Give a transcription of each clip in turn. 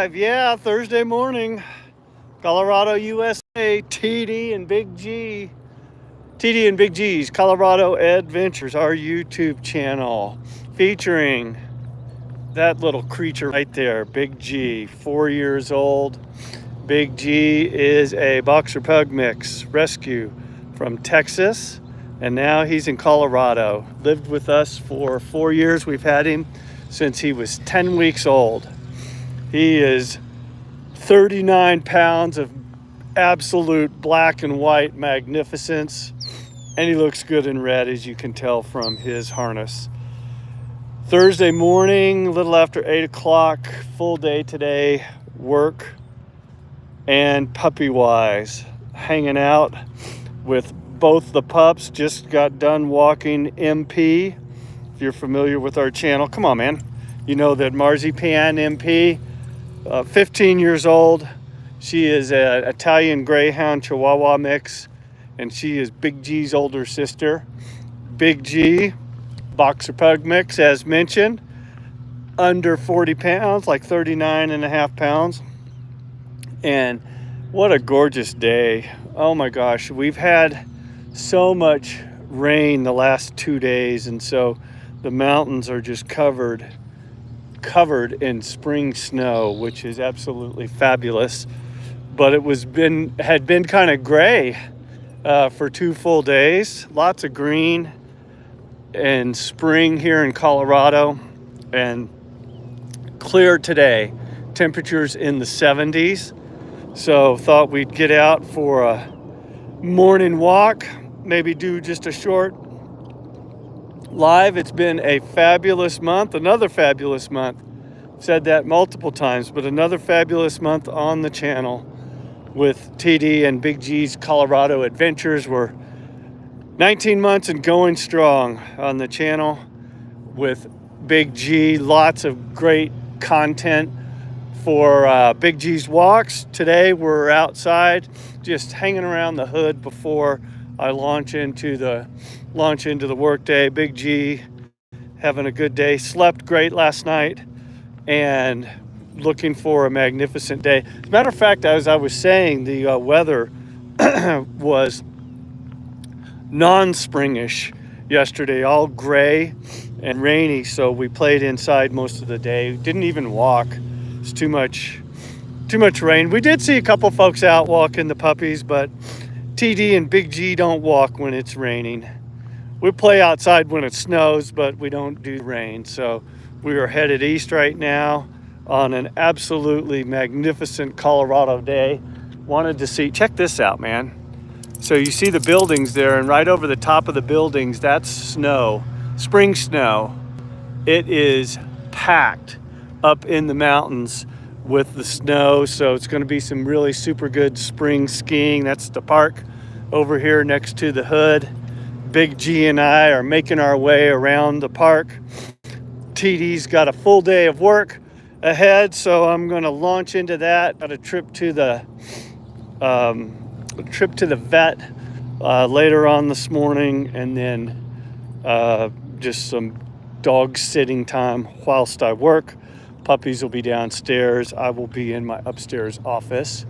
live. Yeah, Thursday morning, Colorado, USA, TD and Big G. TD and Big G's Colorado Adventures, our YouTube channel, featuring that little creature right there, Big G, 4 years old. Big G is a boxer pug mix rescue from Texas, and now he's in Colorado. Lived with us for 4 years. We've had him since he was 10 weeks old. He is 39 pounds of absolute black and white magnificence, and he looks good in red, as you can tell from his harness. Thursday morning, a little after 8 o'clock, full day today, work and puppy wise, hanging out with both the pups. Just got done walking MP. If you're familiar with our channel, come on, man. You know that Marzipan MP, 15 years old. She is an Italian Greyhound Chihuahua mix, and she is Big G's older sister. Big G, boxer pug mix, as mentioned, under 40 pounds, like 39 and a half pounds. And what a gorgeous day. Oh my gosh, we've had so much rain the last 2 days, and so the mountains are just covered in spring snow, which is absolutely fabulous. But had been kind of gray for 2 full days. Lots of green and spring here in Colorado, and clear today. Temperatures in the 70s. So thought we'd get out for a morning walk, maybe do just a short live. It's been a fabulous month, another fabulous month. Said that multiple times, but another fabulous month on the channel with TD and Big G's Colorado Adventures. We're 19 months and going strong on the channel with Big G. Lots of great content for Big G's walks. Today we're outside just hanging around the hood before I launch into the workday. Big G having a good day, slept great last night, and looking for a magnificent day. As a matter of fact, as I was saying, the weather was non-springish yesterday, all gray and rainy, so we played inside most of the day. Didn't even walk. It's too much rain. We did see a couple folks out walking the puppies, but TD and Big G don't walk when it's raining. We play outside when it snows, but we don't do rain. So we are headed east right now on an absolutely magnificent Colorado day. Wanted to see, check this out, man. So you see the buildings there, and right over the top of the buildings, that's snow, spring snow. It is packed up in the mountains with the snow, so it's going to be some really super good spring skiing. That's the park over here next to the hood. Big G and I are making our way around the park. TD's got a full day of work ahead, so I'm going to launch into that. Got a trip to the vet later on this morning, and then just some dog sitting time whilst I work. Puppies will be downstairs. I will be in my upstairs office.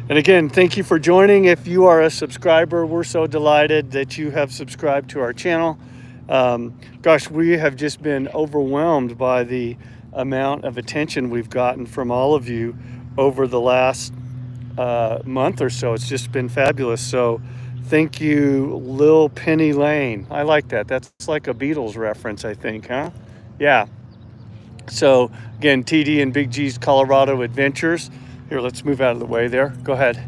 And again, thank you for joining. If you are a subscriber, we're so delighted that you have subscribed to our channel. Gosh, we have just been overwhelmed by the amount of attention we've gotten from all of you over the last month or so. It's just been fabulous. So thank you, Lil Penny Lane. I like that. That's like a Beatles reference, I think, huh? Yeah. So again, TD and Big G's Colorado Adventures. Here, let's move out of the way there. Go ahead.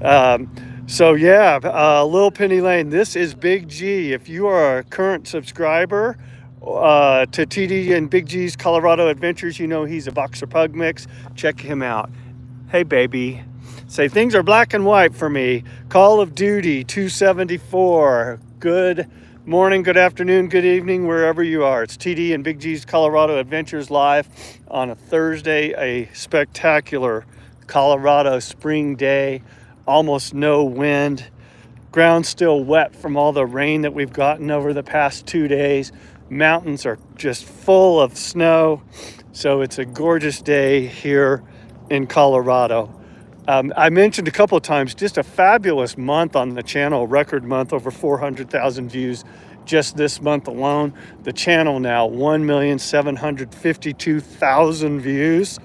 Lil Penny Lane, this is Big G. If you are a current subscriber to TD and Big G's Colorado Adventures, you know he's a boxer pug mix. Check him out. Hey, baby. Say, things are black and white for me. Call of Duty 274. Good morning, good afternoon, good evening, wherever you are. It's TD and Big G's Colorado Adventures live on a Thursday, a spectacular Colorado spring day. Almost no wind. Ground still wet from all the rain that we've gotten over the past 2 days. Mountains are just full of snow. So it's a gorgeous day here in Colorado. I mentioned a couple of times, just a fabulous month on the channel, record month, over 400,000 views just this month alone. The channel now, 1,752,000 views.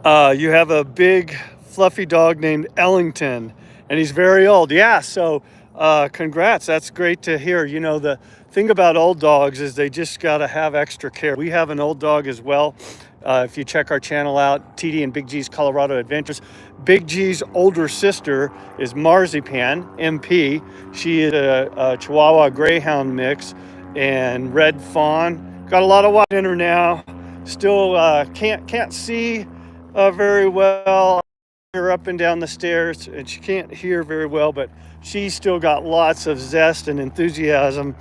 You have a big fluffy dog named Ellington, and he's very old. Yeah, so congrats. That's great to hear. You know, the thing about old dogs is they just got to have extra care. We have an old dog as well. If you check our channel out, TD and Big G's Colorado Adventures, Big G's older sister is Marzipan, MP. She is a Chihuahua Greyhound mix and Red Fawn. Got a lot of white in her now. Still can't see very well. Her up and down the stairs, and she can't hear very well, but she's still got lots of zest and enthusiasm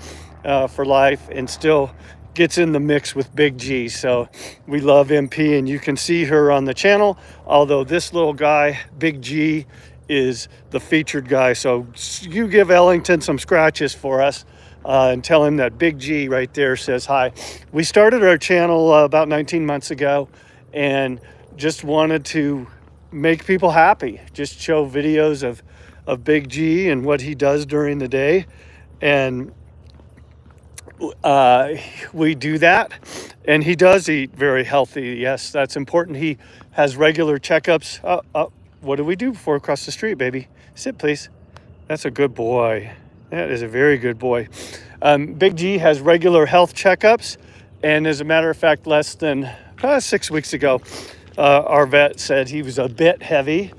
for life, and still gets in the mix with Big G. So we love MP, and you can see her on the channel, although this little guy, Big G, is the featured guy. So you give Ellington some scratches for us and tell him that Big G right there says hi. We started our channel about 19 months ago, and just wanted to make people happy, just show videos of Big G and what he does during the day. And we do that, and he does eat very healthy. Yes, that's important. He has regular checkups. What do we do before we cross the street, baby? Sit, please. That's a good boy. That is a very good boy. Big G has regular health checkups, and as a matter of fact, less than 6 weeks ago, our vet said he was a bit heavy,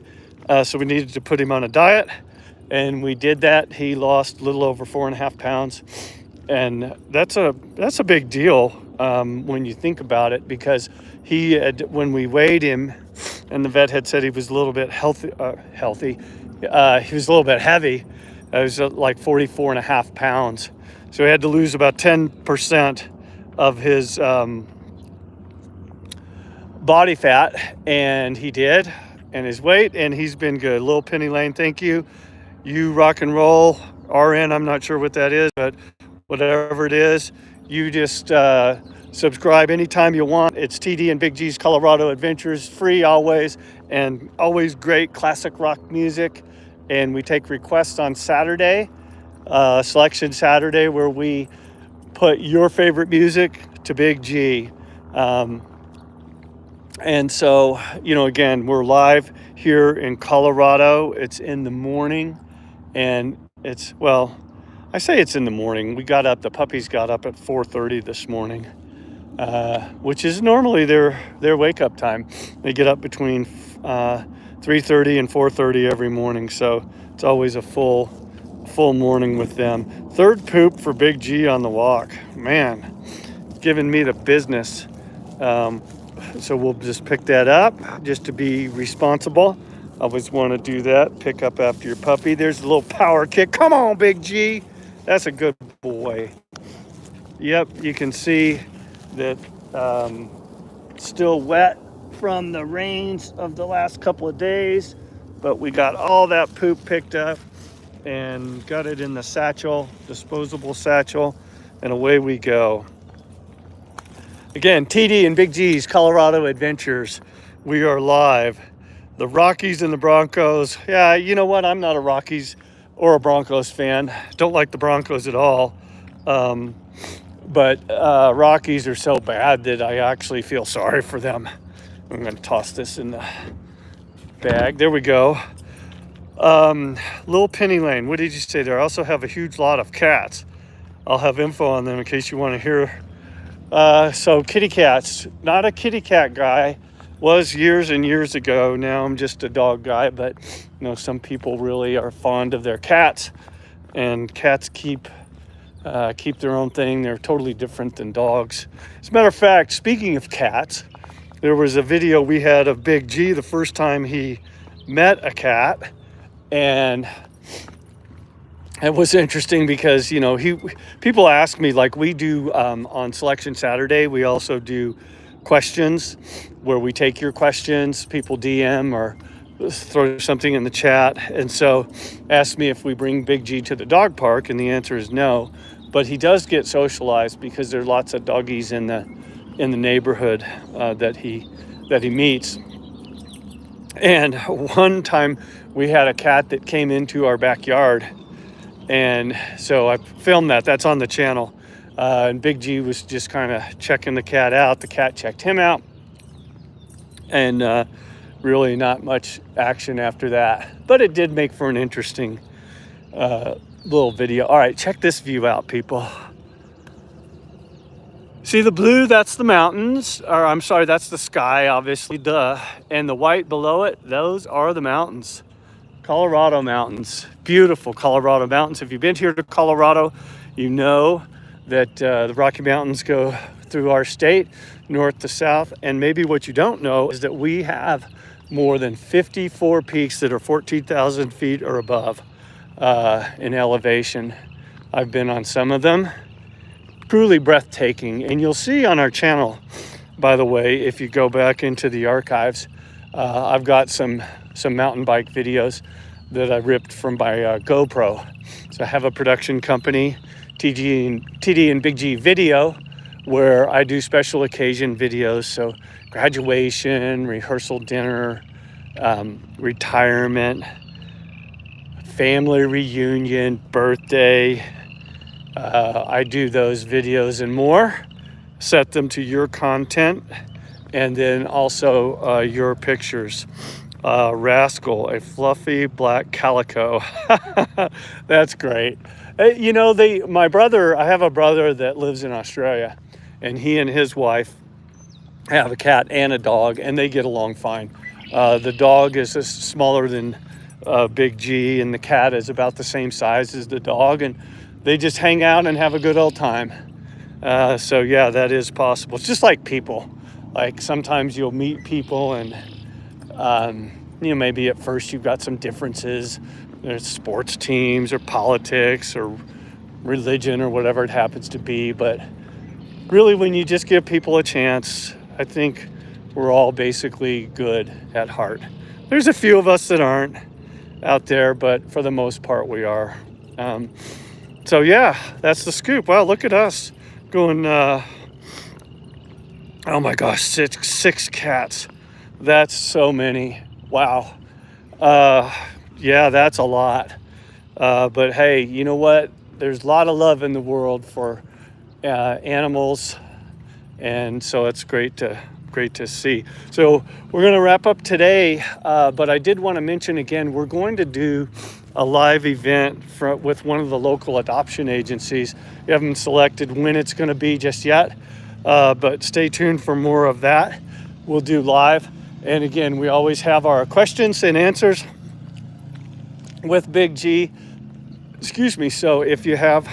so we needed to put him on a diet, and we did that. He lost a little over 4.5 pounds. And that's a big deal when you think about it, because he had, when we weighed him, and the vet had said he was a little bit healthy. He was a little bit heavy. It was like 44.5 pounds. So he had to lose about 10% of his body fat, and he did, and his weight, and he's been good. Little Penny Lane, thank you. You rock and roll. RN, I'm not sure what that is, but whatever it is, you just subscribe anytime you want. It's TD and Big G's Colorado Adventures, free always, and always great classic rock music. And we take requests on Saturday, Selection Saturday, where we put your favorite music to Big G. And so, you know, again, we're live here in Colorado. It's in the morning, and it's, well, I say it's in the morning. We got up, the puppies got up at 4:30 this morning, which is normally their wake up time. They get up between 3:30 and 4:30 every morning. So it's always a full morning with them. Third poop for Big G on the walk. Man, giving me the business. So we'll just pick that up just to be responsible. I always want to do that. Pick up after your puppy. There's a little power kick. Come on, Big G. That's a good boy. Yep, you can see that still wet from the rains of the last couple of days, but we got all that poop picked up and got it in the satchel, disposable satchel, and away we go. Again, TD and Big G's Colorado Adventures. We are live. The Rockies and the Broncos. Yeah, you know what? I'm not a Rockies or a Broncos fan. Don't like the Broncos at all. But Rockies are so bad that I actually feel sorry for them. I'm going to toss this in the bag. There we go. Little Penny Lane. What did you say there? I also have a huge lot of cats. I'll have info on them in case you want to hear. So kitty cats. Not a kitty cat guy. Was years and years ago. Now I'm just a dog guy, but you know, some people really are fond of their cats, and cats keep their own thing. They're totally different than dogs. As a matter of fact, speaking of cats, there was a video we had of Big G the first time he met a cat, and it was interesting because, you know, people ask me, like we do on Selection Saturday, we also do questions where we take your questions. People DM or throw something in the chat, and so asked me if we bring Big G to the dog park, and the answer is no. But he does get socialized because there's lots of doggies in the neighborhood that he that he meets. And one time we had a cat that came into our backyard, and so I filmed that. That's on the channel. And Big G was just kind of checking the cat out. The cat checked him out, and really not much action after that. But it did make for an interesting little video. All right, check this view out, people. See the blue? That's the mountains, or I'm sorry, that's the sky, obviously, duh. And the white below it, those are the mountains. Colorado mountains, beautiful Colorado mountains. If you've been here to Colorado, you know that the Rocky Mountains go through our state, north to south. And maybe what you don't know is that we have more than 54 peaks that are 14,000 feet or above in elevation. I've been on some of them. Truly breathtaking. And you'll see on our channel, by the way, if you go back into the archives, I've got some mountain bike videos that I ripped from my GoPro. So I have a production company, TD and Big G Video, where I do special occasion videos. So graduation, rehearsal dinner, retirement, family reunion, birthday. I do those videos and more, set them to your content, and then also your pictures. Rascal, a fluffy black calico. That's great. You know, my brother, I have a brother that lives in Australia, and he and his wife have a cat and a dog, and they get along fine. The dog is smaller than Big G, and the cat is about the same size as the dog, and they just hang out and have a good old time. So yeah, that is possible. It's just like people. Like sometimes you'll meet people and you know, maybe at first you've got some differences. There's sports teams or politics or religion or whatever it happens to be. But really, when you just give people a chance, I think we're all basically good at heart. There's a few of us that aren't out there, but for the most part we are. So yeah, that's the scoop. Wow, look at us going, oh my gosh, six cats. That's so many. Wow. Yeah, that's a lot. But hey, you know what? There's a lot of love in the world for animals. And so it's great to see. So we're going to wrap up today. But I did want to mention again, we're going to do a live event with one of the local adoption agencies. We haven't selected when it's going to be just yet, but stay tuned for more of that. We'll do live. And again, we always have our questions and answers with Big G. Excuse me. So if you have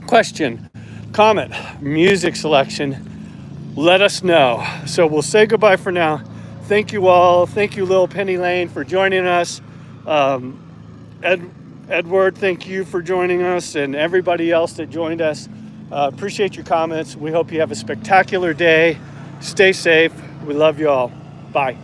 question, comment, music selection, let us know. So we'll say goodbye for now. Thank you all. Thank you, Lil Penny Lane, for joining us. Edward, thank you for joining us, and everybody else that joined us. Appreciate your comments. We hope you have a spectacular day. Stay safe. We love you all. Bye.